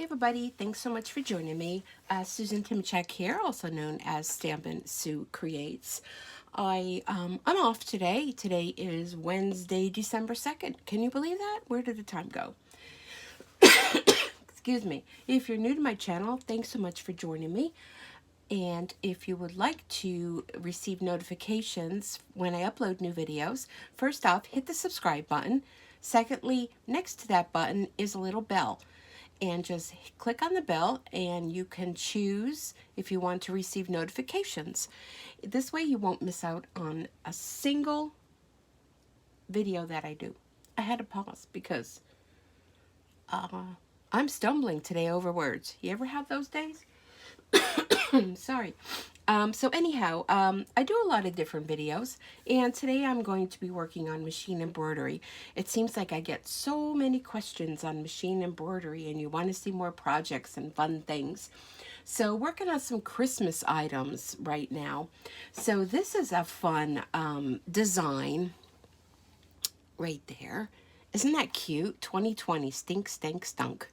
Hey everybody, thanks so much for joining me. Susan Timchak here, also known as Stampin' Sue Creates. I'm off today. Today is Wednesday, December 2nd. Can you believe that? Where did the time go? Excuse me. If you're new to my channel, thanks so much for joining me. And if you would like to receive notifications when I upload new videos, first off, hit the subscribe button. Secondly, next to that button is a little bell. And just click on the bell and you can choose if you want to receive notifications. This way you won't miss out on a single video that I do. I had to pause because I'm stumbling today over words. You ever have those days? Sorry. So anyhow, I do a lot of different videos, and today I'm going to be working on machine embroidery. It seems like I get so many questions on machine embroidery, and you want to see more projects and fun things. So working on some Christmas items right now. So this is a fun design right there. Isn't that cute? 2020 Stink-Stank-Stunk.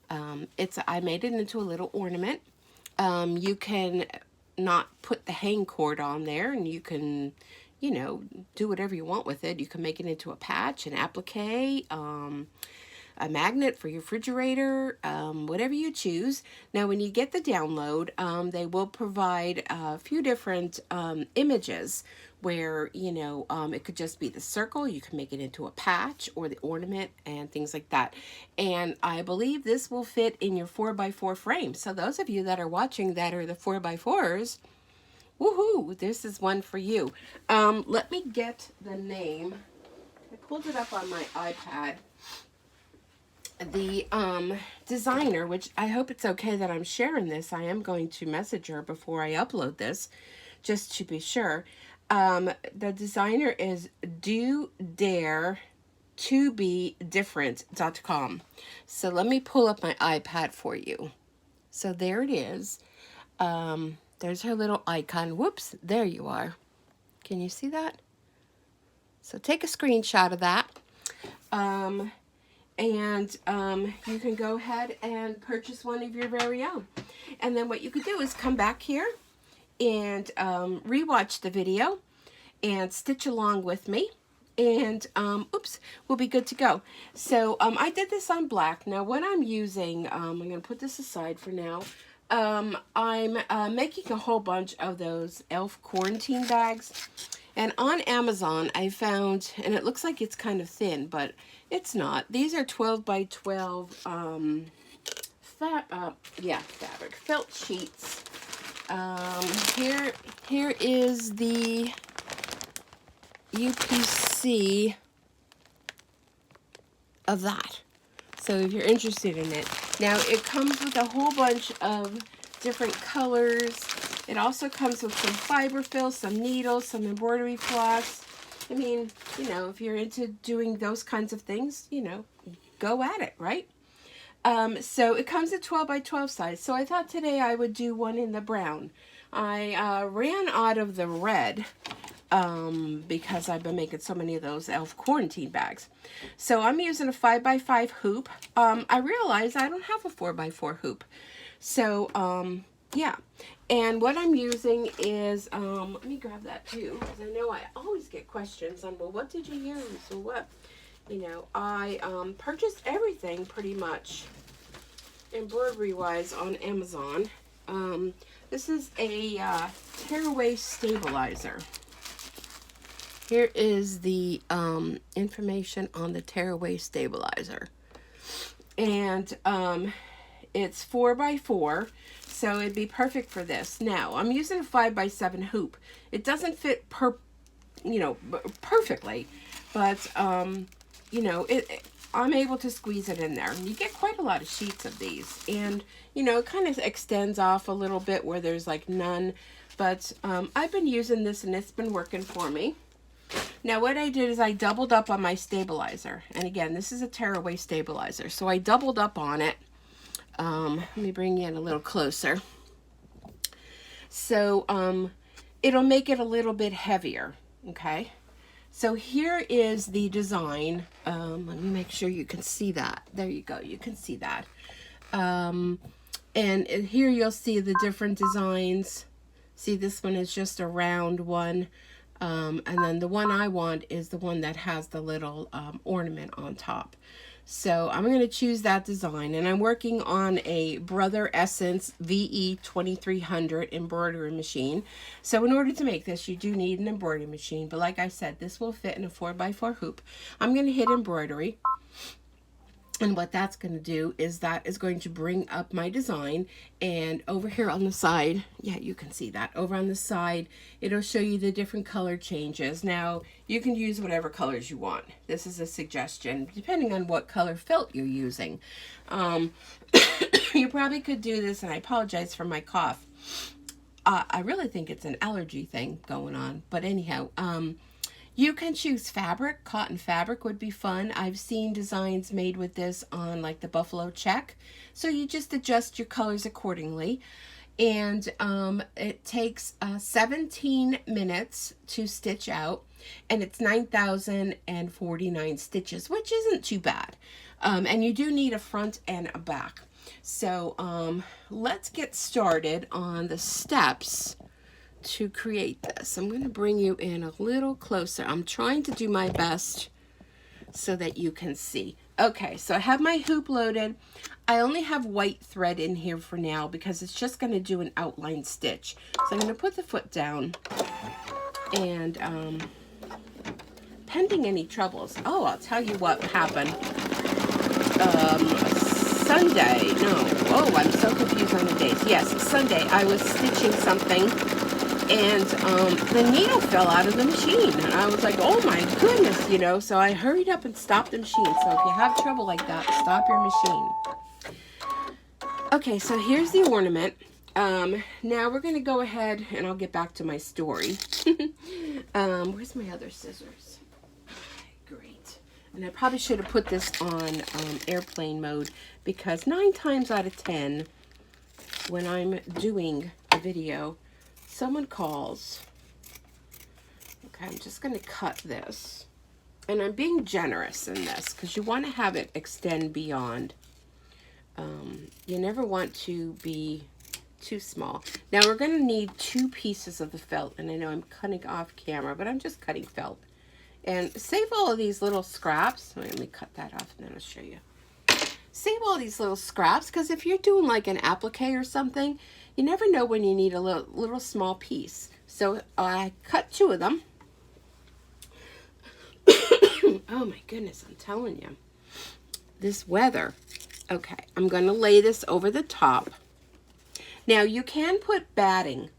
I made it into a little ornament. You can not put the hang cord on there, and you can, you know, do whatever you want with it. You can make it into a patch, an applique, a magnet for your refrigerator, whatever you choose. Now, when you get the download, they will provide a few different images where, you know, it could just be the circle. You can make it into a patch or the ornament and things like that. And I believe this will fit in your 4x4 frame. So those of you that are watching that are the 4x4s, woohoo, this is one for you. Let me get the name. I pulled it up on my iPad. The designer, which I hope it's okay that I'm sharing this. I am going to message her before I upload this, just to be sure. The designer is Do Dare to Be Different.com. So let me pull up my iPad for you. So there it is. There's her little icon. Whoops, there you are. Can you see that? So take a screenshot of that. You can go ahead and purchase one of your very own. And then what you could do is come back here and rewatch the video and stitch along with me, and we'll be good to go. So I did this on black. Now what I'm using, I'm going to put this aside for now. I'm making a whole bunch of those elf quarantine bags, and on Amazon I found, and it looks like it's kind of thin, but it's not. These are 12 by 12 fabric felt sheets. Here is the UPC of that. So if you're interested in it. Now it comes with a whole bunch of different colors. It also comes with some fiber fill, some needles, some embroidery floss. I mean, you know, if you're into doing those kinds of things, you know, go at it, right? So it comes at 12 by 12 size. So I thought today I would do one in the brown. I ran out of the red because I've been making so many of those elf quarantine bags. So I'm using a 5x5 hoop. I realized I don't have a 4x4 hoop. So, yeah. And what I'm using is, let me grab that too, because I know I always get questions on, well, what did you use? Or what? You know, I purchased everything pretty much embroidery-wise on Amazon. This is a tearaway stabilizer. Here is the information on the tearaway stabilizer. And it's 4x4, so it'd be perfect for this. Now, I'm using a 5x7 hoop. It doesn't fit perfectly, but you know, I'm able to squeeze it in there. You get quite a lot of sheets of these, and you know, it kind of extends off a little bit where there's like none, but I've been using this and it's been working for me. Now what I did is I doubled up on my stabilizer, and again, this is a tearaway stabilizer, so I doubled up on it. Let me bring you in a little closer. So it'll make it a little bit heavier, okay? So here is the design. Let me make sure you can see that. There you go, you can see that. And here you'll see the different designs. See, this one is just a round one. And then the one I want is the one that has the little ornament on top. So I'm going to choose that design, and I'm working on a Brother Essence VE 2300 embroidery machine. So in order to make this, you do need an embroidery machine, but like I said, this will fit in a 4x4 hoop. I'm going to hit embroidery. And what that's going to do is that is going to bring up my design, and over here on the side, yeah, you can see that over on the side, it'll show you the different color changes. Now you can use whatever colors you want. This is a suggestion depending on what color felt you're using. You probably could do this, and I apologize for my cough. I really think it's an allergy thing going on, but anyhow, you can choose fabric. Cotton fabric would be fun. I've seen designs made with this on like the buffalo check. So you just adjust your colors accordingly. And it takes 17 minutes to stitch out. And it's 9,049 stitches, which isn't too bad. And you do need a front and a back. So let's get started on the steps to create this. I'm going to bring you in a little closer. I'm trying to do my best so that you can see. Okay, so I have my hoop loaded. I only have white thread in here for now because it's just going to do an outline stitch. So I'm going to put the foot down, and pending any troubles. Oh, I'll tell you what happened. Sunday, no. Oh, I'm so confused on the days. Yes, Sunday, I was stitching something, and the needle fell out of the machine, and I was like, oh my goodness, you know, so I hurried up and stopped the machine. So if you have trouble like that, stop your machine. Okay, so here's the ornament. Now we're going to go ahead, and I'll get back to my story. Where's my other scissors? Okay, great. And I probably should have put this on airplane mode, because 9 times out of 10, when I'm doing a video, someone calls. Okay, I'm just going to cut this. And I'm being generous in this because you want to have it extend beyond. You never want to be too small. Now we're going to need 2 pieces of the felt. And I know I'm cutting off camera, but I'm just cutting felt. And save all of these little scraps. Let me cut that off and then I'll show you. Save all these little scraps, because if you're doing like an applique or something, you never know when you need a little small piece. So I cut 2 of them. Oh my goodness, I'm telling you. This weather. Okay, I'm going to lay this over the top. Now you can put batting.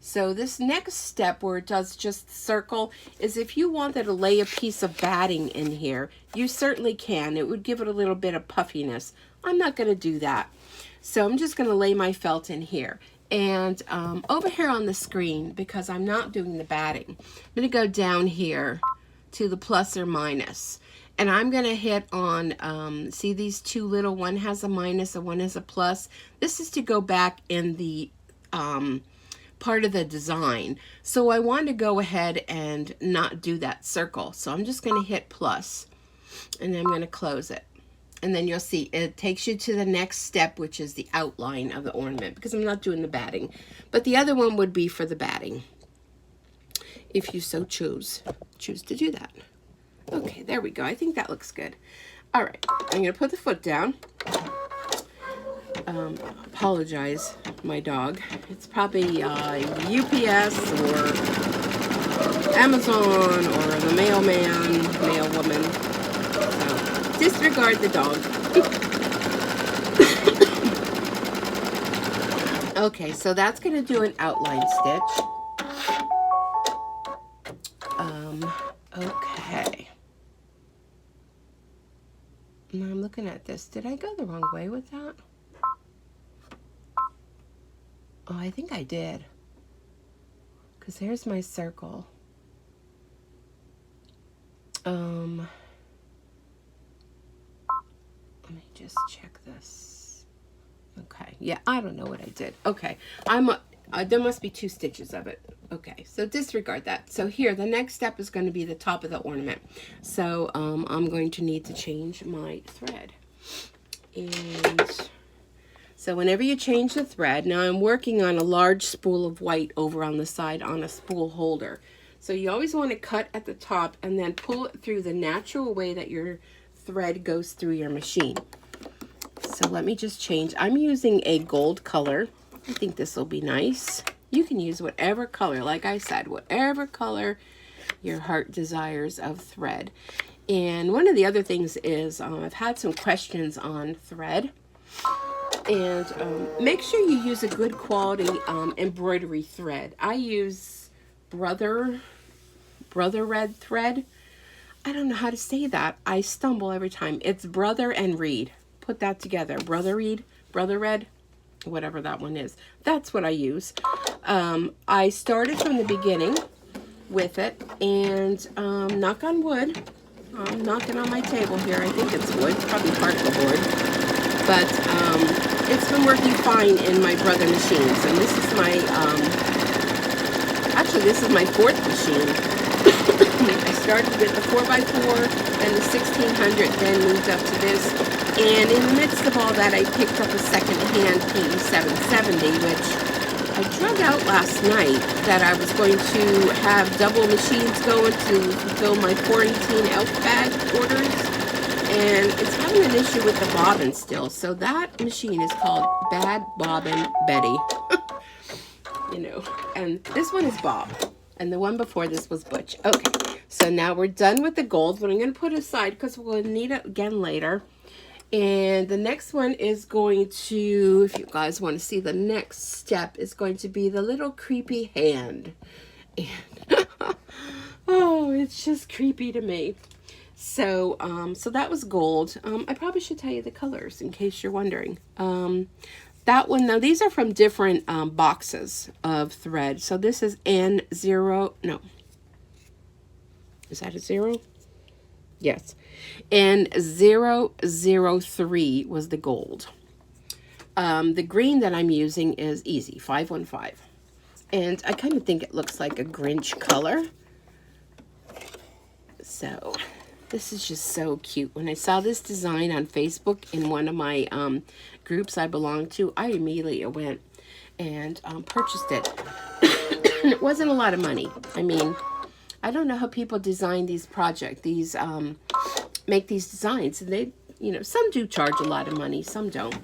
So this next step where it does just circle is if you wanted to lay a piece of batting in here, you certainly can. It would give it a little bit of puffiness. I'm not going to do that. So I'm just going to lay my felt in here. And over here on the screen, because I'm not doing the batting, I'm going to go down here to the plus or minus. And I'm going to hit on, see these 2 little, one has a minus and one has a plus. This is to go back in the part of the design. So I want to go ahead and not do that circle. So I'm just going to hit plus, and then I'm going to close it. And then you'll see it takes you to the next step, which is the outline of the ornament, because I'm not doing the batting. But the other one would be for the batting, if you so choose to do that. Okay, there we go. I think that looks good. All right, I'm going to put the foot down. Apologize, my dog. It's probably UPS or Amazon or the mailman, mailwoman. So disregard the dog. Okay, so that's going to do an outline stitch. Okay. Now I'm looking at this. Did I go the wrong way with that? Oh, I think I did. Because here's my circle. Let me just check this. Okay. Yeah, I don't know what I did. Okay. There must be 2 stitches of it. Okay, so disregard that. So here, the next step is going to be the top of the ornament. So I'm going to need to change my thread. And So whenever you change the thread, now I'm working on a large spool of white over on the side on a spool holder. So you always want to cut at the top and then pull it through the natural way that your thread goes through your machine. So let me just change. I'm using a gold color. I think this will be nice. You can use whatever color, like I said, whatever color your heart desires of thread. And one of the other things is I've had some questions on thread. And make sure you use a good quality embroidery thread. I use Brother Red thread. I don't know how to say that. I stumble every time. It's Brother and Reed. Put that together. Brother Red, whatever that one is. That's what I use. I started from the beginning with it, and knock on wood. I'm knocking on my table here. I think it's wood. It's probably particle board. But it's been working fine in my Brother machines. And this is my, actually this is my fourth machine. I started with the 4x4 and the 1600, then moved up to this. And in the midst of all that, I picked up a second-hand PE770, which I drug out last night that I was going to have double machines going to fulfill my quarantine elf bag orders. And it's having an issue with the bobbin still. So that machine is called Bad Bobbin Betty. You know, and this one is Bob. And the one before this was Butch. Okay, so now we're done with the gold, but I'm going to put it aside because we'll need it again later. And the next one is going to, if you guys want to see the next step, is going to be the little creepy hand. And oh, it's just creepy to me. So, so that was gold. I probably should tell you the colors in case you're wondering. That one, now these are from different boxes of thread. So this is N0, no. Is that a 0? Yes. N003 was the gold. The green that I'm using is Easy, 515. And I kind of think it looks like a Grinch color. So this is just so cute. When I saw this design on Facebook in one of my groups I belong to, I immediately went and purchased it. It wasn't a lot of money. I mean, I don't know how people design these projects, make these designs. And they, you know, some do charge a lot of money, some don't.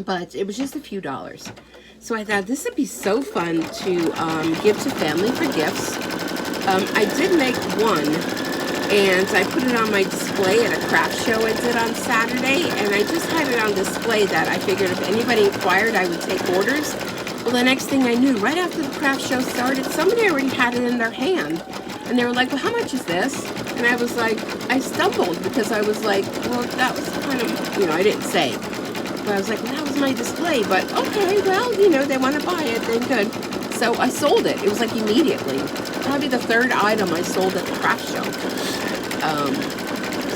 But it was just a few dollars. So I thought this would be so fun to give to family for gifts. I did make one, and I put it on my display at a craft show I did on Saturday, and I just had it on display that I figured if anybody inquired, I would take orders. Well, the next thing I knew, right after the craft show started, somebody already had it in their hand. And they were like, well, how much is this? And I was like, I stumbled because I was like, well, that was kind of, you know, I didn't say. But I was like, well, that was my display. But okay, well, you know, they want to buy it, then good. So I sold it. It was like immediately. Probably the third item I sold at the craft show.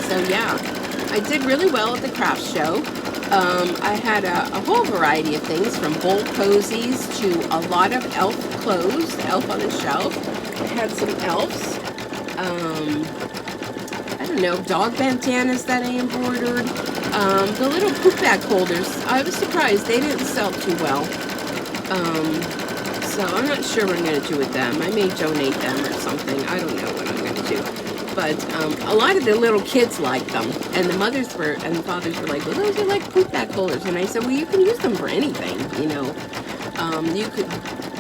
So yeah, I did really well at the craft show. I had a whole variety of things, from bowl cozies to a lot of elf clothes, elf on the shelf. I had some elves. I don't know, dog bandanas that I embroidered. The little poop bag holders, I was surprised they didn't sell too well. So I'm not sure what I'm going to do with them. I may donate them or something. I don't know what I'm going to do. But a lot of the little kids liked them. And the mothers were, and the fathers were like, well, those are like poop bag holders. And I said, well, you can use them for anything, you know. You could,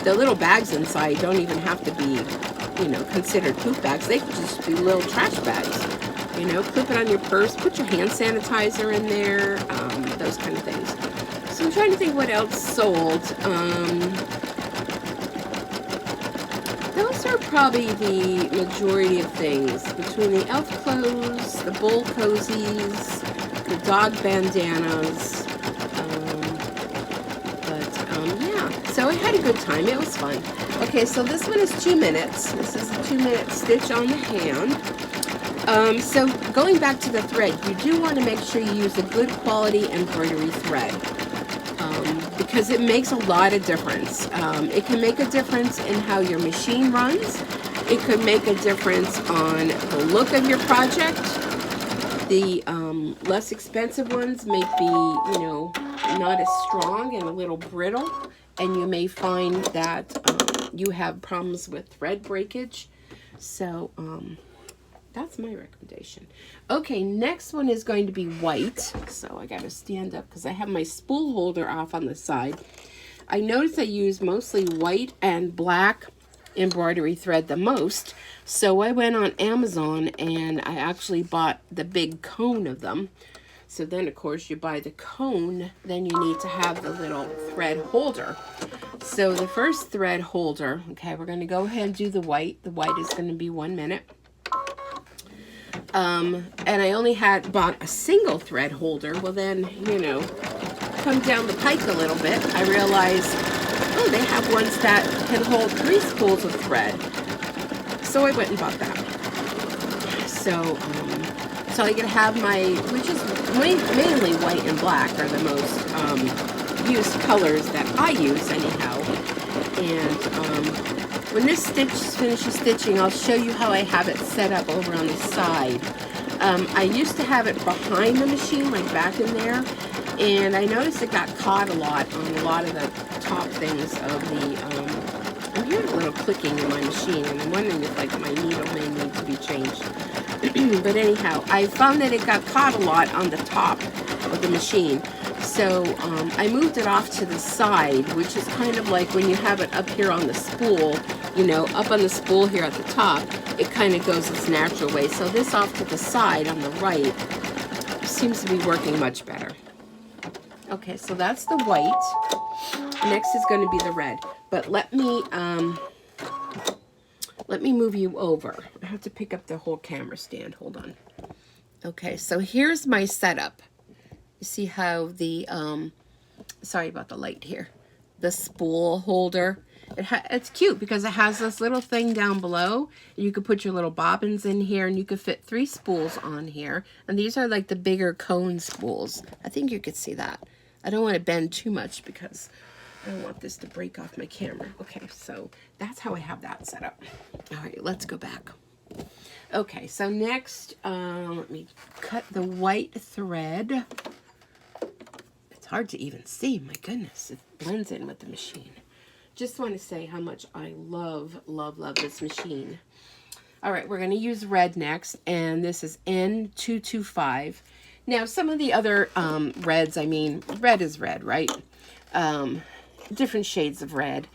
the little bags inside don't even have to be, you know, considered poop bags. They could just be little trash bags. You know, clip it on your purse, put your hand sanitizer in there, those kind of things. So I'm trying to think what else sold. Those are probably the majority of things, between the elf clothes, the bowl cozies, the dog bandanas. Yeah, so I had a good time. It was fun. Okay, so this one is 2 minutes. This is a 2-minute stitch on the hand. So going back to the thread, you do want to make sure you use a good quality embroidery thread, because it makes a lot of difference. It can make a difference in how your machine runs. It could make a difference on the look of your project. The less expensive ones may be, you know, not as strong and a little brittle, and you may find that you have problems with thread breakage. So that's my recommendation. Okay, next one is going to be white. So I gotta stand up because I have my spool holder off on the side. I noticed I use mostly white and black embroidery thread the most. So I went on Amazon and I actually bought the big cone of them. So then, of course, you buy the cone, then you need to have the little thread holder. So the first thread holder, okay, we're going to go ahead and do the white. The white is going to be 1 minute. And I only had bought a single thread holder. Well, then, you know, come down the pike a little bit, I realized, oh, they have ones that can hold 3 spools of thread. So I went and bought that. So I can have my, which is mainly white and black are the most used colors that I use anyhow. And when this stitch finishes stitching, I'll show you how I have it set up over on the side. I used to have it behind the machine, like back in there, and I noticed it got caught a lot on a lot of the top things of the, I'm hearing a little clicking in my machine, and I'm wondering if like my needle may need to be changed. But anyhow, I found that it got caught a lot on the top of the machine. So I moved it off to the side, which is kind of like when you have it up here on the spool, you know, up on the spool here at the top, it kind of goes its natural way. So this off to the side on the right seems to be working much better. Okay, so that's the white. Next is going to be the red. But let me move you over. I have to pick up the whole camera stand. Hold on. Okay, so here's my setup. You see how the, sorry about the light here, the spool holder. It's cute because it has this little thing down below. You could put your little bobbins in here, and you could fit 3 spools on here. And these are like the bigger cone spools. I think you could see that. I don't want to bend too much because I don't want this to break off my camera. Okay, so that's how I have that set up. All right, let's go back. Okay, so next, let me cut the white thread. It's hard to even see, my goodness. It blends in with the machine. Just want to say how much I love, love, love this machine. All right, we're going to use red next, and this is N225. Now, some of the other reds, I mean, red is red, right? Different shades of red.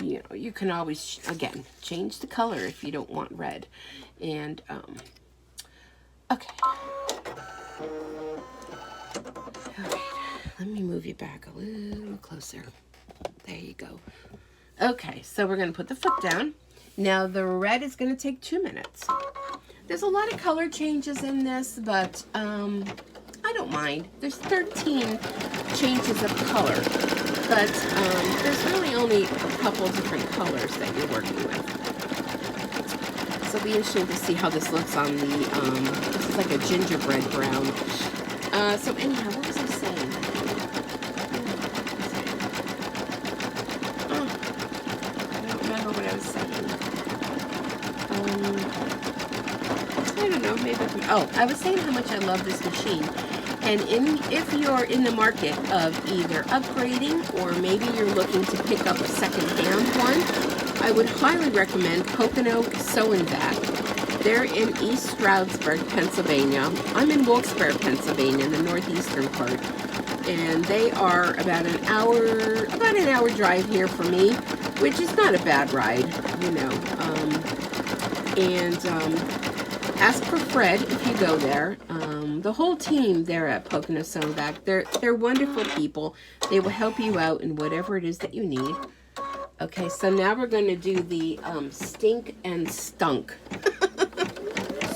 You know, you can always, again, change the color if you don't want red. And, okay. All right, let me move you back a little closer. There you go. Okay, so we're going to put the foot down. Now, the red is going to take 2 minutes. There's a lot of color changes in this, but I don't mind. There's 13 changes of color, but there's really only a couple different colors that you're working with. So it'll be interesting to see how this looks on the, this is like a gingerbread brown. So anyhow, what was I saying? I don't remember what I was saying. I don't know, maybe, I was saying how much I love this machine. And if you're in the market of either upgrading or maybe you're looking to pick up a second-hand one, I would highly recommend Pocono Sewing Back. They're in East Stroudsburg, Pennsylvania. I'm in Wilkes-Barre, Pennsylvania, in the northeastern part. And they are about an hour drive here for me, which is not a bad ride, you know. Ask for Fred if you go there. The whole team there at Pocono Sewing Back, they're wonderful people. They will help you out in whatever it is that you need. Okay, so now we're going to do the Stink and Stunk.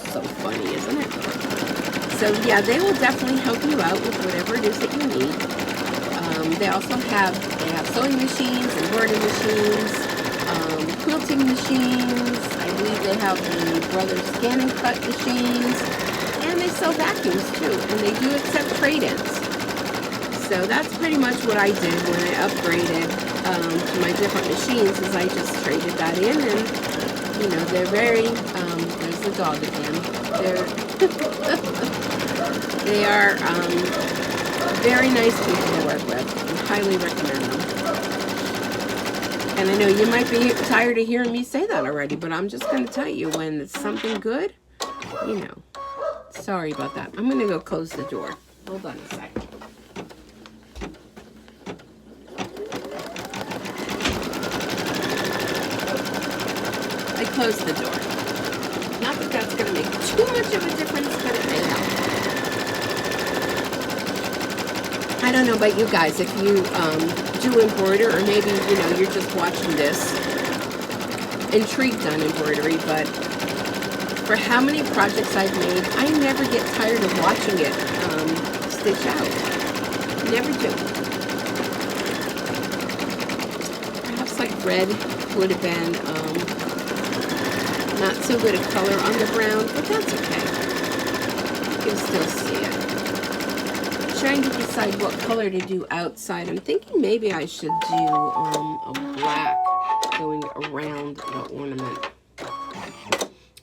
So funny, isn't it? So yeah, they will definitely help you out with whatever it is that you need. They also have sewing machines, embroidery machines, quilting machines. I believe they have the Brothers Scan and Cut machines, and they sell vacuums too, and they do accept trade-ins. So that's pretty much what I did when I upgraded to my different machines, is I just traded that in, and you know, they're very, there's the dog again, they are Very nice people to work with. I highly recommend them. And I know you might be tired of hearing me say that already, but I'm just going to tell you, when it's something good, you know. Sorry about that. I'm going to go close the door. Hold on a second. I closed the door. Not that that's going to make too much of a difference, but it may help. I don't know about you guys, if you do embroider, or maybe, you know, you're just watching this, intrigued on embroidery, but for how many projects I've made, I never get tired of watching it stitch out. Never do. Perhaps like red would have been not so good a color on the brown, but that's okay. You can still see it. Trying to decide what color to do outside. I'm thinking maybe I should do a black going around the ornament. I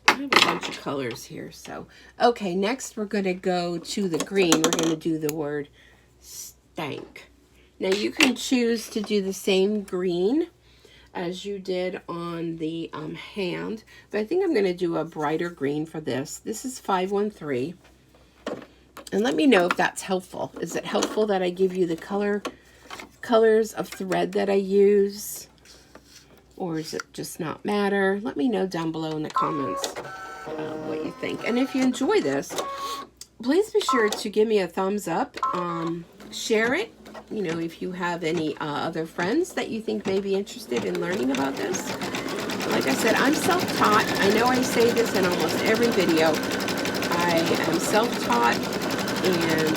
have a bunch of colors here, so. Okay, next we're going to go to the green. We're going to do the word stank. Now you can choose to do the same green as you did on the hand, but I think I'm going to do a brighter green for this. This is 513. And let me know if that's helpful. Is it helpful that I give you the colors of thread that I use? Or does it just not matter? Let me know down below in the comments what you think. And if you enjoy this, please be sure to give me a thumbs up. Share it. You know, if you have any other friends that you think may be interested in learning about this. Like I said, I'm self-taught. I know I say this in almost every video. I am self-taught. And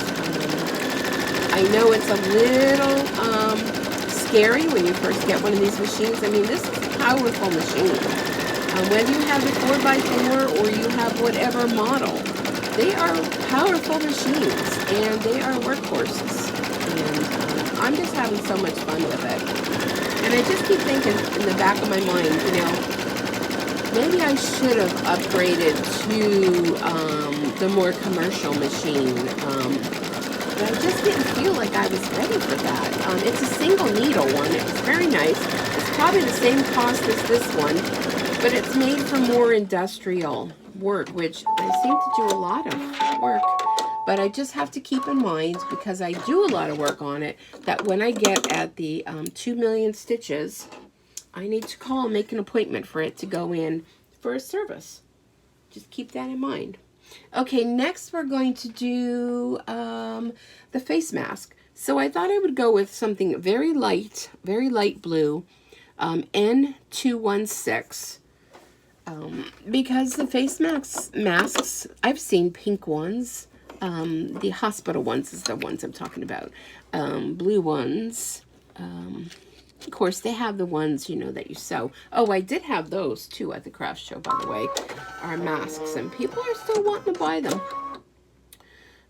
I know it's a little scary when you first get one of these machines. I mean, this is a powerful machine. Whether you have the 4x4 or you have whatever model, they are powerful machines and they are workhorses. And I'm just having so much fun with it. And I just keep thinking in the back of my mind, you know, maybe I should have upgraded to the more commercial machine, but I just didn't feel like I was ready for that. It's a single needle one. It's very nice. It's probably the same cost as this one, but it's made for more industrial work, which I seem to do a lot of work. But I just have to keep in mind, because I do a lot of work on it, that when I get at the 2 million stitches, I need to call and make an appointment for it to go in for a service. Just keep that in mind. Okay, next we're going to do the face mask. So I thought I would go with something very light blue, N216. Because the face masks, I've seen pink ones. The hospital ones is the ones I'm talking about. Blue ones. Of course, they have the ones, you know, that you sew. Oh, I did have those, too, at the craft show, by the way. Our masks, and people are still wanting to buy them.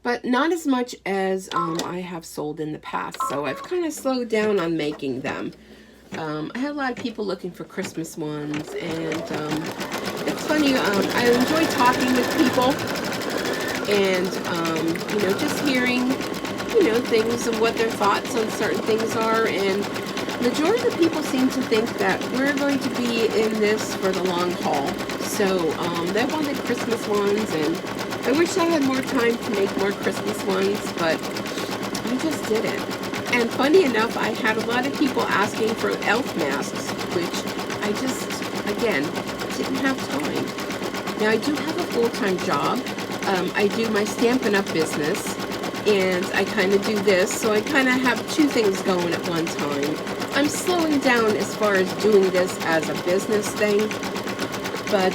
But not as much as I have sold in the past, so I've kind of slowed down on making them. I had a lot of people looking for Christmas ones, and it's funny, I enjoy talking with people, and, you know, just hearing, you know, things and what their thoughts on certain things are, and majority of people seem to think that we're going to be in this for the long haul. So they wanted Christmas ones, and I wish I had more time to make more Christmas ones, but I just didn't. And funny enough, I had a lot of people asking for elf masks, which I just, again, didn't have time. Now, I do have a full-time job. I do my Stampin' Up! Business, and I kind of do this, so I kind of have two things going at one time. I'm slowing down as far as doing this as a business thing, but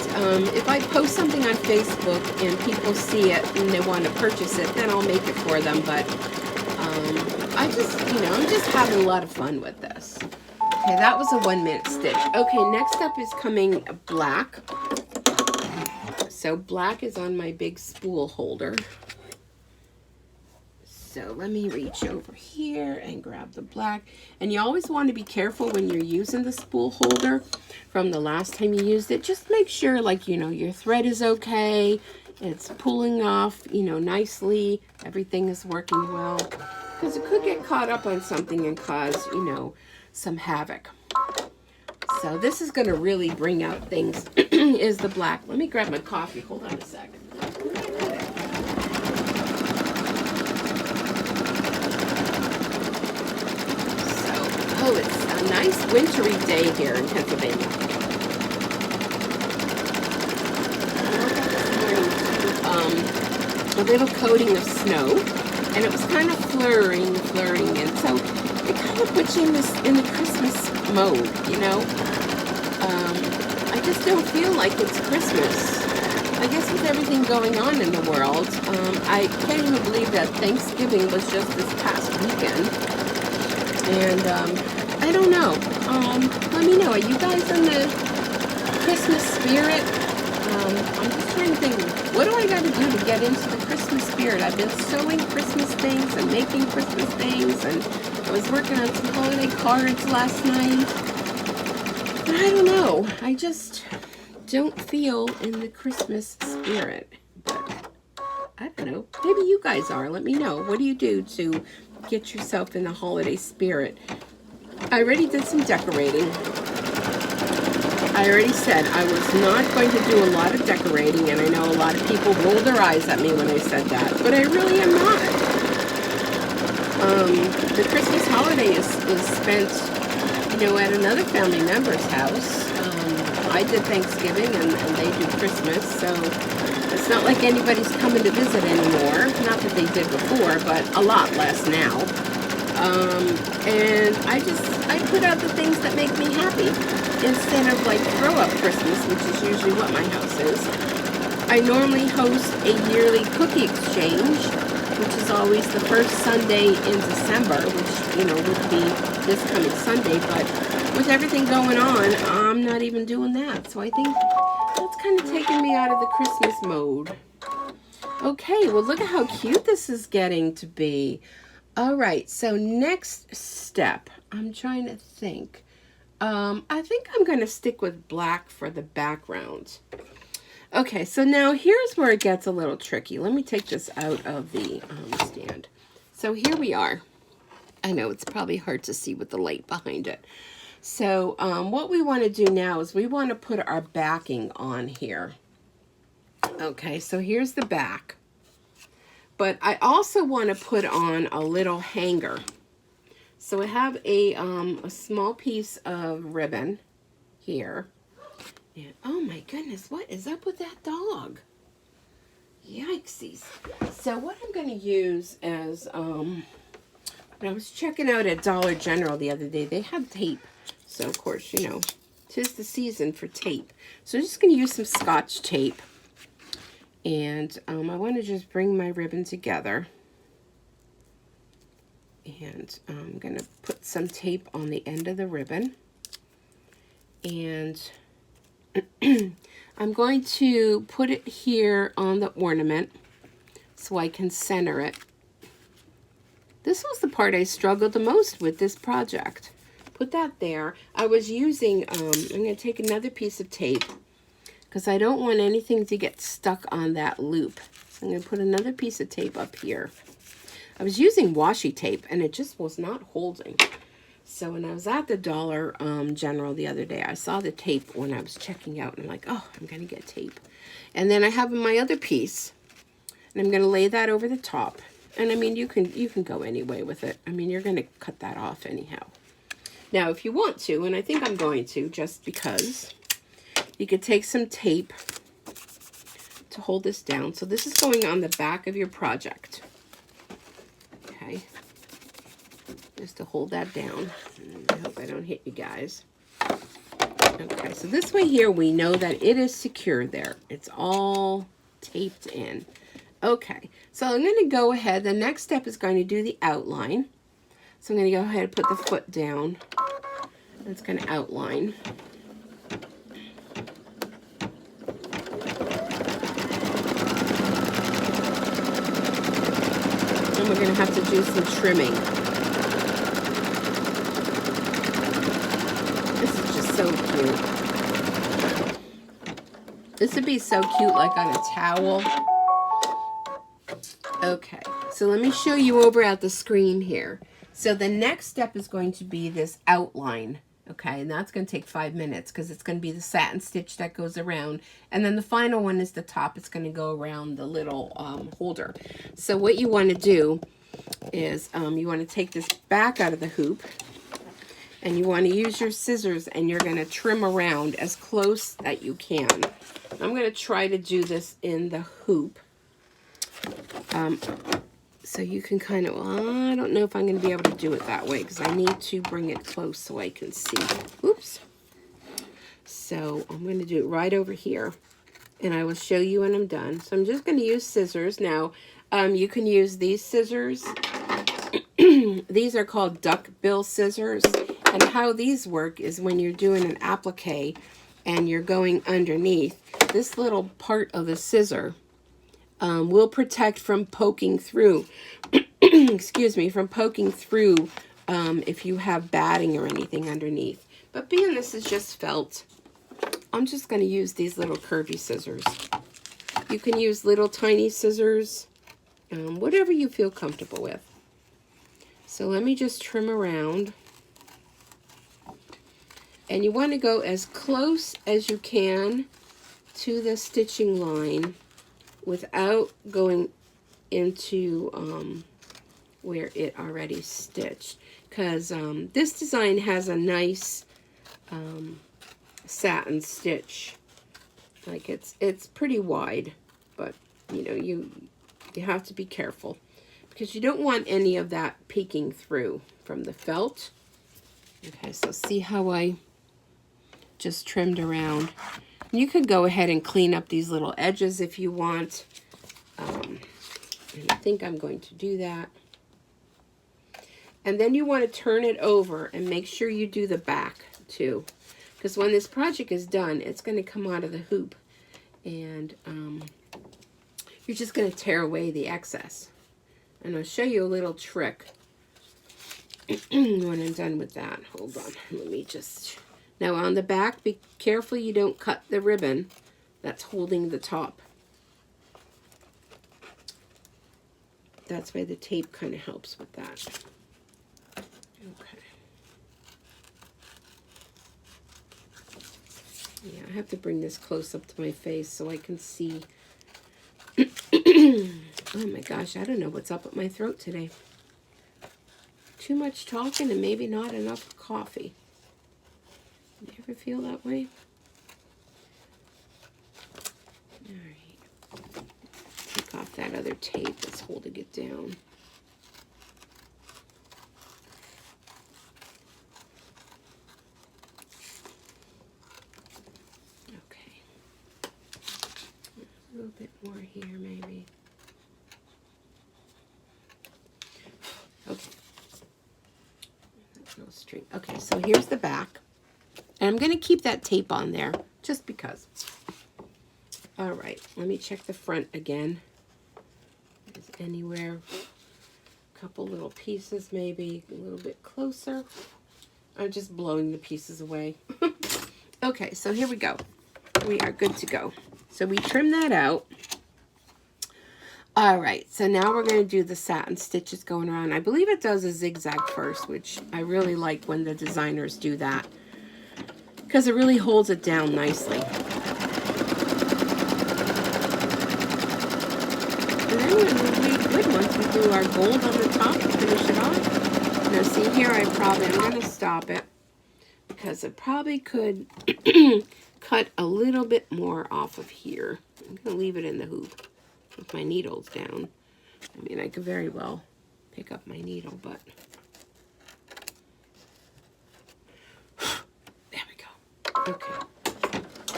if I post something on Facebook and people see it and they want to purchase it, then I'll make it for them. But I just, you know, I'm just having a lot of fun with this. Okay, that was a 1 minute stitch. Okay, next up is coming black. So black is on my big spool holder. So let me reach over here and grab the black. And you always want to be careful when you're using the spool holder from the last time you used it. Just make sure, like, you know, your thread is okay. It's pulling off, you know, nicely. Everything is working well. Because it could get caught up on something and cause, you know, some havoc. So this is going to really bring out things, is the black. Let me grab my coffee. Hold on a sec. So, oh, it's a nice wintry day here in Pennsylvania. A little coating of snow, and it was kind of flurrying, and so it kind of puts you in the Christmas mode, you know. I just don't feel like it's Christmas. I guess with everything going on in the world, I can't even believe that Thanksgiving was just this past weekend, and I don't know. Let me know. Are you guys in the Christmas spirit? I'm just trying to think, what do I got to do to get into the Christmas spirit? I've been sewing Christmas things and making Christmas things, and I was working on some holiday cards last night. But I don't know. I just don't feel in the Christmas spirit. But I don't know. Maybe you guys are. Let me know. What do you do to get yourself in the holiday spirit? I already did some decorating. I already said I was not going to do a lot of decorating, and I know a lot of people rolled their eyes at me when I said that, but I really am not. The Christmas holiday is spent, you know, at another family member's house. I did Thanksgiving, and they do Christmas, so it's not like anybody's coming to visit anymore. Not that they did before, but a lot less now. And I put out the things that make me happy, instead of like throw up Christmas, which is usually what my house is. I normally host a yearly cookie exchange, which is always the first Sunday in December, which, you know, would be this coming Sunday, but with everything going on, I'm not even doing that. So I think that's kind of taking me out of the Christmas mode. Okay, well, look at how cute this is getting to be. All right, so next step, I'm trying to think. I think I'm going to stick with black for the background. Okay, so now here's where it gets a little tricky. Let me take this out of the stand. So here we are. I know it's probably hard to see with the light behind it. So what we want to do now is we want to put our backing on here. Okay, so here's the back. But I also want to put on a little hanger. So I have a small piece of ribbon here. And oh my goodness, what is up with that dog? Yikesies. So what I'm going to use is, when I was checking out at Dollar General the other day, they had tape. So of course, you know, 'tis the season for tape. So I'm just going to use some Scotch tape. And I want to just bring my ribbon together. And I'm going to put some tape on the end of the ribbon. And I'm going to put it here on the ornament so I can center it. This was the part I struggled the most with this project. Put that there. I was using, I'm going to take another piece of tape, because I don't want anything to get stuck on that loop. So I'm going to put another piece of tape up here. I was using washi tape, and it just was not holding. So when I was at the Dollar General the other day, I saw the tape when I was checking out, and I'm like, oh, I'm going to get tape. And then I have my other piece, and I'm going to lay that over the top. And I mean, you can go any way with it. I mean, you're going to cut that off anyhow. Now, if you want to, and I think I'm going to, just because, you could take some tape to hold this down. So this is going on the back of your project. Okay. Just to hold that down. I hope I don't hit you guys. Okay, so this way here, we know that it is secure there. It's all taped in. Okay, so I'm going to go ahead. The next step is going to do the outline. So I'm going to go ahead and put the foot down. It's going to outline. And we're going to have to do some trimming. This is just so cute. This would be so cute, like on a towel. Okay, so let me show you over at the screen here. So the next step is going to be this outline. Okay, and that's going to take 5 minutes because it's going to be the satin stitch that goes around. And then the final one is the top. It's going to go around the little holder. So what you want to do is you want to take this back out of the hoop. And you want to use your scissors and you're going to trim around as close that you can. I'm going to try to do this in the hoop. So you can kind of, I don't know if I'm going to be able to do it that way because I need to bring it close so I can see. Oops. So I'm going to do it right over here and I will show you when I'm done. So I'm just going to use scissors. Now, you can use these scissors. These are called duck bill scissors. And how these work is when you're doing an applique and you're going underneath, this little part of the scissor will protect from poking through, excuse me, from poking through if you have batting or anything underneath. But being this is just felt, I'm just going to use these little curvy scissors. You can use little tiny scissors, whatever you feel comfortable with. So let me just trim around. And you want to go as close as you can to the stitching line without going into where it already stitched. Because this design has a nice satin stitch. Like it's pretty wide, but you know, you have to be careful because you don't want any of that peeking through from the felt. Okay, so see how I just trimmed around. You could go ahead and clean up these little edges if you want. And I think I'm going to do that. And then you want to turn it over and make sure you do the back too. Because when this project is done, it's going to come out of the hoop. And you're just going to tear away the excess. And I'll show you a little trick when I'm done with that. Hold on. Let me just... Now on the back, be careful you don't cut the ribbon that's holding the top. That's why the tape kind of helps with that. Okay. Yeah, I have to bring this close up to my face so I can see. Oh my gosh, I don't know what's up with my throat today. Too much talking and maybe not enough coffee. You ever feel that way? All right. Take off that other tape that's holding it down. Okay. A little bit more here, maybe. Okay. That's no string. Okay, so here's the back. And I'm going to keep that tape on there, just because. All right, let me check the front again. Is anywhere, a couple little pieces, maybe a little bit closer. I'm just blowing the pieces away. Okay, so here we go. We are good to go. So we trim that out. All right, so now we're going to do the satin stitches going around. I believe it does a zigzag first, which I really like when the designers do that, because it really holds it down nicely. And then we'll be good once we do our gold on the top to finish it off. Now see here, I'm going to stop it because it probably could cut a little bit more off of here. I'm going to leave it in the hoop with my needles down. I mean, I could very well pick up my needle, but... Okay,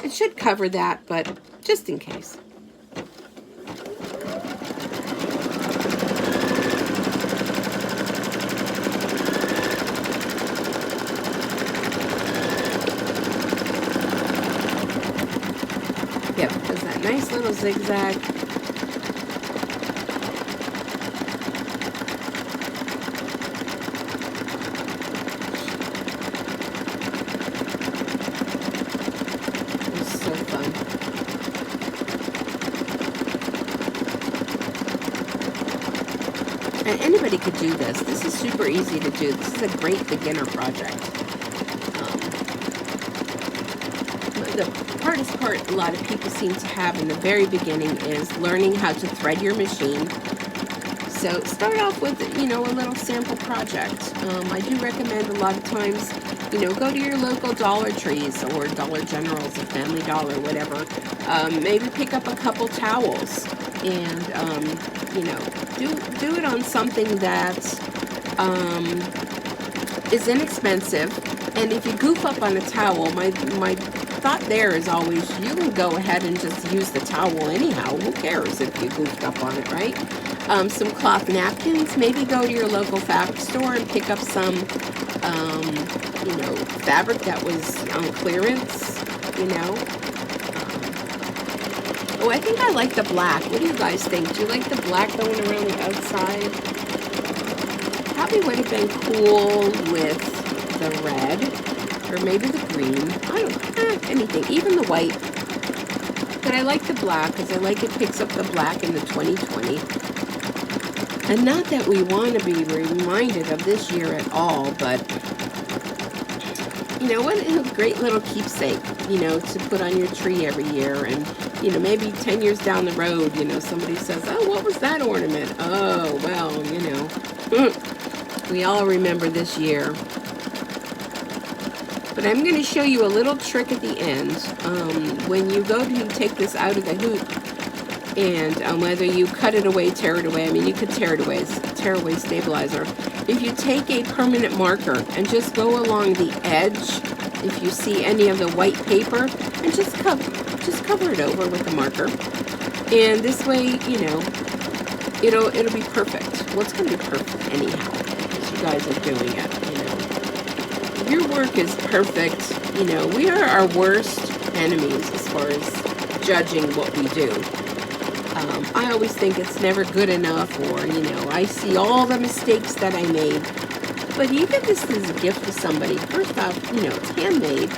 it should cover that, but just in case. Yep, does that nice little zigzag. anybody could do this. This is super easy to do. This is a great beginner project. The hardest part a lot of people seem to have in the very beginning is learning how to thread your machine. So start off with, you know, a little sample project. I do recommend a lot of times, you know, go to your local Dollar Trees or Dollar Generals or Family Dollar, whatever. Maybe pick up a couple towels and, you know, do it on something that is inexpensive. And if you goof up on a towel, my thought there is always you can go ahead and just use the towel anyhow. Who cares if you goofed up on it, right? Some cloth napkins. Maybe go to your local fabric store and pick up some, you know, fabric that was on clearance, you know. Oh, I think I like the black. What do you guys think? Do you like the black going around the outside? Probably would have been cool with the red. Or maybe the green. I don't know. Anything. Even the white. But I like the black because I like it picks up the black in the 2020. And not that we want to be reminded of this year at all, but you know, what a great little keepsake, you know, to put on your tree every year. And, you know, maybe 10 years down the road, you know, somebody says, oh, what was that ornament? Oh, well, you know, we all remember this year. But I'm going to show you a little trick at the end. When you go to take this out of the hoop, and whether you cut it away, tear it away, I mean, you could tear it away, tear away stabilizer. If you take a permanent marker and just go along the edge, if you see any of the white paper, and just cover it over with the marker. And this way, you know, it'll be perfect. Well, it's going to be perfect anyhow, as you guys are doing it, you know. Your work is perfect. You know, we are our worst enemies as far as judging what we do. I always think it's never good enough, or, you know, I see all the mistakes that I made. But even if this is a gift to somebody, first off, you know, it's handmade.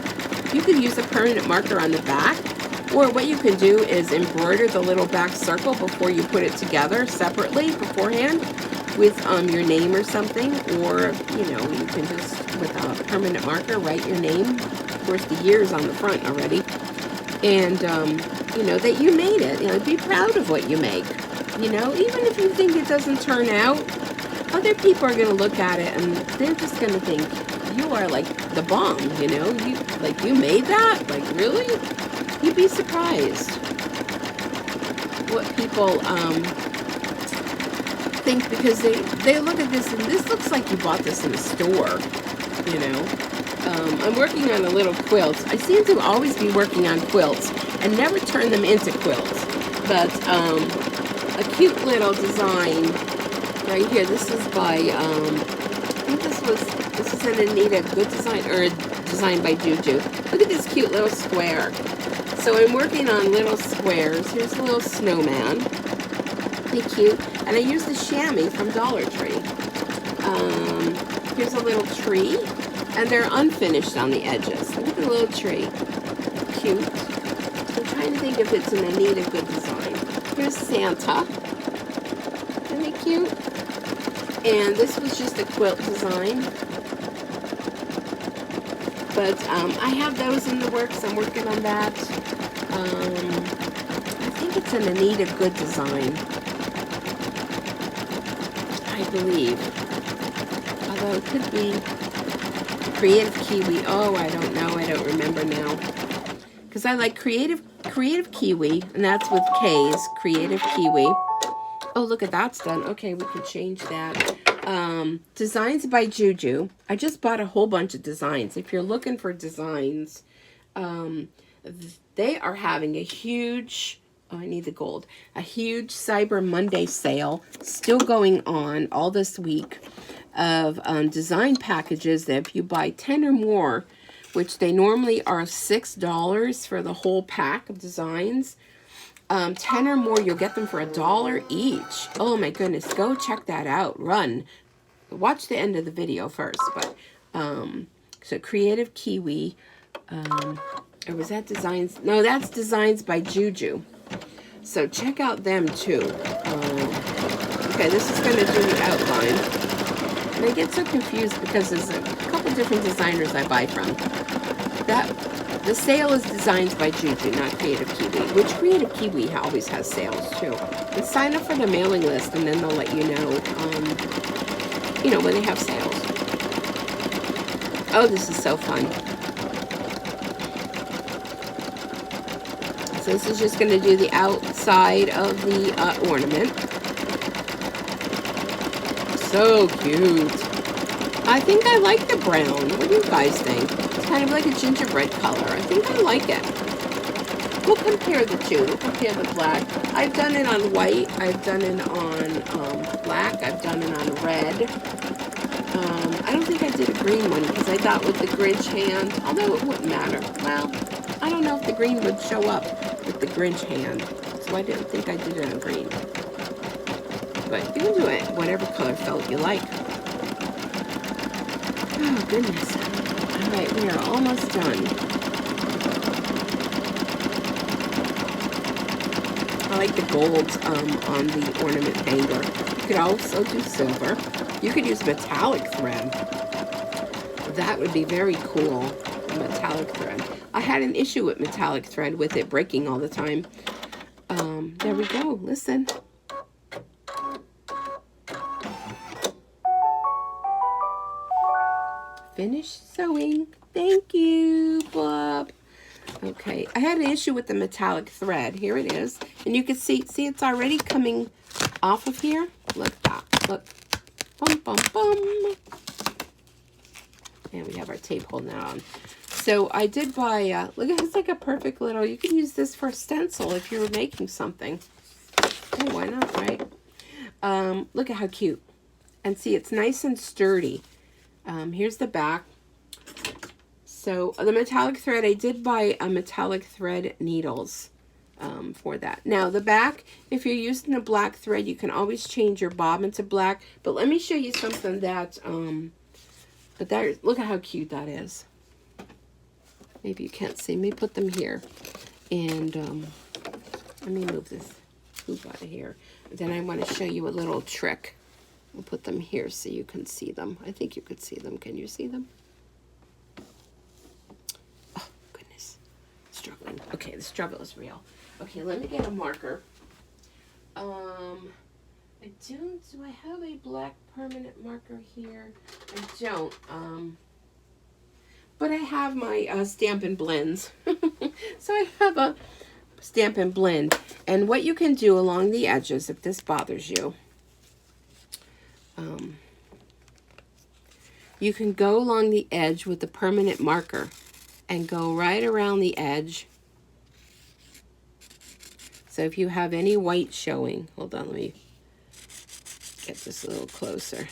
You can use a permanent marker on the back, or what you can do is embroider the little back circle before you put it together separately beforehand with your name or something, or, you know, you can just, with a permanent marker, write your name. Of course, the year's on the front already. And, you know, that you made it. You know, be proud of what you make. You know, even if you think it doesn't turn out, other people are going to look at it and they're just going to think, you are like the bomb, you know? You made that? Like, really? You'd be surprised what people think, because they look at this and this looks like you bought this in a store, you know? I'm working on a little quilt. I seem to always be working on quilts and never turn them into quilts. But a cute little design right here. This is by, I think this is an Anita Good Design, or a design by Juju. Look at this cute little square. So I'm working on little squares. Here's a little snowman. Pretty cute. And I use the chamois from Dollar Tree. Here's a little tree. And they're unfinished on the edges. Look at the little tree. Cute. I'm trying to think if it's an Anita Good Design. Here's Santa. Isn't he cute? And this was just a quilt design. But I have those in the works. I'm working on that. I think it's an Anita Good Design. I believe. Although it could be Creative Kiwi. Oh, I don't know. I don't remember now. Because I like Creative Kiwi, and that's with K's. Creative Kiwi. Oh, look at that's done. Okay, we can change that. Designs by Juju. I just bought a whole bunch of designs. If you're looking for designs, they are having a huge, oh, I need the gold, a huge Cyber Monday sale still going on all this week of design packages that if you buy 10 or more, which they normally are $6 for the whole pack of designs, 10 or more, you'll get them for $1 each. Oh my goodness, go check that out. Run. Watch the end of the video first. But so Creative Kiwi, or was that Designs? No, that's Designs by Juju. So check out them too. Okay, this is going to do the outline. And I get so confused because there's a couple different designers I buy from. The sale is designs by Juju, not Creative Kiwi, which Creative Kiwi always has sales too. And sign up for the mailing list, and then they'll let you know, when they have sales. Oh, this is so fun. So this is just going to do the outside of the ornament. So cute. I think I like the brown. What do you guys think? It's kind of like a gingerbread color. I think I like it. We'll compare the two. We'll compare the black. I've done it on white. I've done it on black. I've done it on red. I don't think I did a green one because I thought with the Grinch hand, although it wouldn't matter. Well, I don't know if the green would show up with the Grinch hand. So I didn't think I did it in green. But you can do it whatever color felt you like. Oh, goodness. All right, we are almost done. I like the gold on the ornament hanger. You could also do silver. You could use metallic thread. That would be very cool, metallic thread. I had an issue with metallic thread with it breaking all the time. There we go. Listen. Finished sewing. Thank you, Bob. Okay, I had an issue with the metallic thread. Here it is. And you can see it's already coming off of here. Look at that. Look. Bum, bum, bum. And we have our tape holding that on. So I did buy, look, it's like a perfect little, you could use this for a stencil if you were making something. Oh, why not, right? Look at how cute. And see, it's nice and sturdy. Here's the back. So the metallic thread, I did buy a metallic thread needles for that. Now the back, if you're using a black thread, you can always change your bobbin to black. But let me show you something that, look at how cute that is. Maybe you can't see. Let me put them here. And let me move this hoop out of here. Then I want to show you a little trick. We'll put them here so you can see them. I think you could see them. Can you see them? Oh, goodness. Struggling. Okay, the struggle is real. Okay, let me get a marker. Do I have a black permanent marker here? I don't. But I have my Stampin' Blends. So I have a Stampin' Blend. And what you can do along the edges, if this bothers you, you can go along the edge with the permanent marker and go right around the edge. So if you have any white showing, hold on, let me get this a little closer.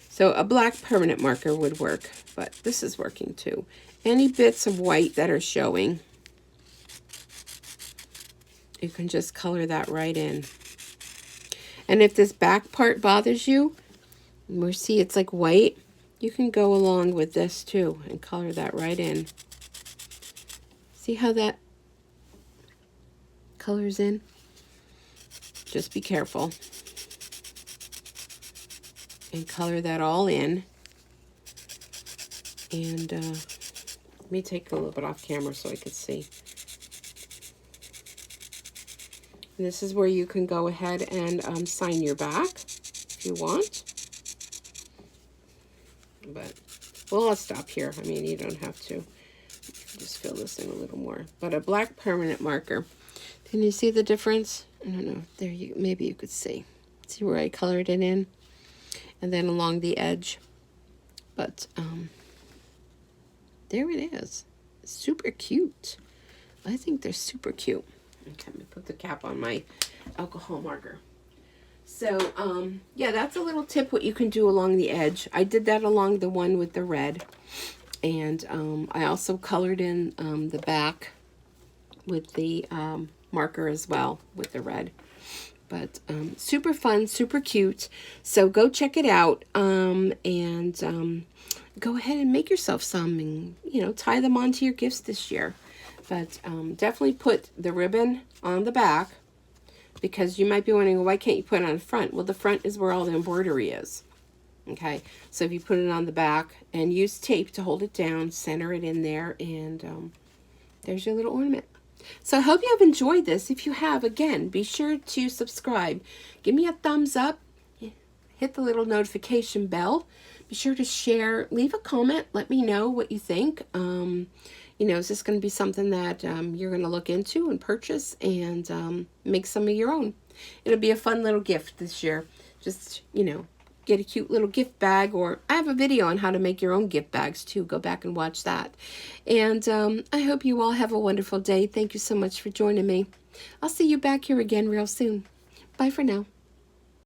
So a black permanent marker would work, but this is working too. Any bits of white that are showing, you can just color that right in. And if this back part bothers you, we see it's like white, you can go along with this too and color that right in. See how that colors in? Just be careful. And color that all in. And let me take a little bit off camera so I can see. And this is where you can go ahead and sign your back if you want. But well, I'll stop here. I mean, you don't have to. You can just fill this in a little more. But a black permanent marker. Can you see the difference? I don't know. There you maybe you could see. See where I colored it in? And then along the edge. But there it is. Super cute. I think they're super cute. Okay, I'm gonna put the cap on my alcohol marker. So yeah, that's a little tip what you can do along the edge. I did that along the one with the red. And I also colored in the back with the marker as well with the red. But super fun, super cute. So go check it out and go ahead and make yourself some and, you know, tie them onto your gifts this year. But definitely put the ribbon on the back. because you might be wondering, well, why can't you put it on the front? Well, the front is where all the embroidery is. Okay, so if you put it on the back and use tape to hold it down, center it in there, and there's your little ornament. So I hope you have enjoyed this. If you have, again, be sure to subscribe. Give me a thumbs up. Hit the little notification bell. Be sure to share. Leave a comment. Let me know what you think. You know, is this going to be something that you're going to look into and purchase and make some of your own? It'll be a fun little gift this year. Just, you know, get a cute little gift bag, or I have a video on how to make your own gift bags too. Go back and watch that. And I hope you all have a wonderful day. Thank you so much for joining me. I'll see you back here again real soon. Bye for now.